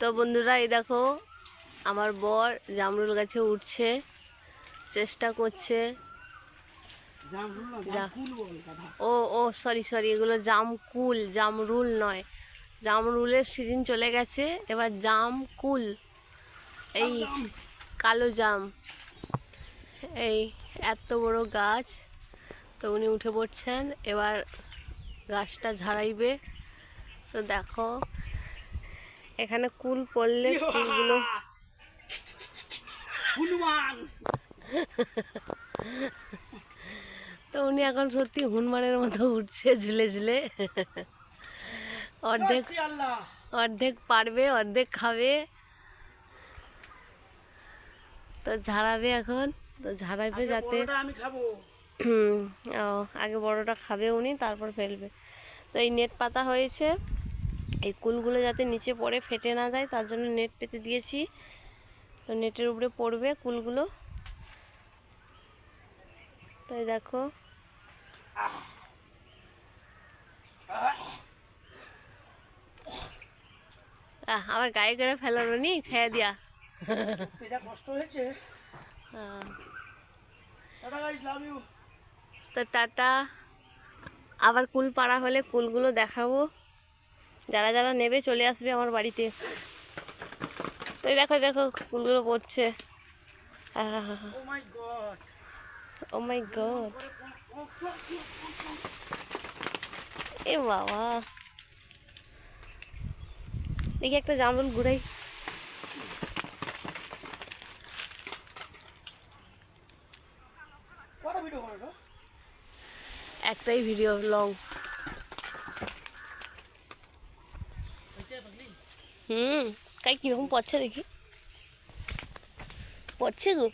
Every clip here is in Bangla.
তো বন্ধুরা, এই দেখো আমার বর জামরুল গাছে উঠছে, চেষ্টা করছে। ও ও সরি সরি, এগুলো জামকুল, জামরুল নয়। জামরুলের সিজন চলে গেছে, এবার জামকুল, এই কালো জাম। এই এত বড় গাছ। তো উনি উঠে পড়ছেন, এবার গাছটা ঝাড়াইবে। তো দেখো এখানে কুল পড়লে কুলগুলো তো উনি এখন সত্যি হনুমানের মতো উঠছে ঝুলে ঝুলে। অর্ধেক অর্ধেক পারবে, অর্ধেক খাবে। তো ঝাড়াবে এখন, তো ঝাড়াবে যাতে আগে বড়টা খাবে উনি, তারপর ফেলবে। তো এই নেট পাতা হয়েছে, এই কুলগুলো যাতে নিচে পড়ে ফেটে না যায়, তার জন্য নেট পেতে দিয়েছি। তো নেটের উপরে পড়বে কুলগুলো। তাই দেখো আমার গায়ে করে ফেলানো নি, খেয়ে দিয়া। তো টাটা, আবার কুল পাড়া হলে কুলগুলো দেখাবো। যারা যারা নেবে চলে আসবে আমার বাড়িতে। তো দেখো দেখো কুলগুলো পড়ছে। ও মাই গড, এ বাবা, দেখি একটা জামরুল ঘুরাই। একটাই ভিডিও লং। কাই কিরকম পড়ছে দেখি, পড়ছে গো।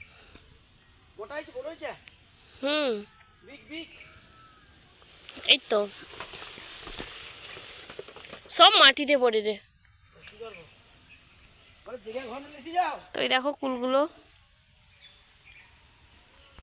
এই তো সব মাটিতে পড়ে রে। তো এই দেখো কুলগুলো।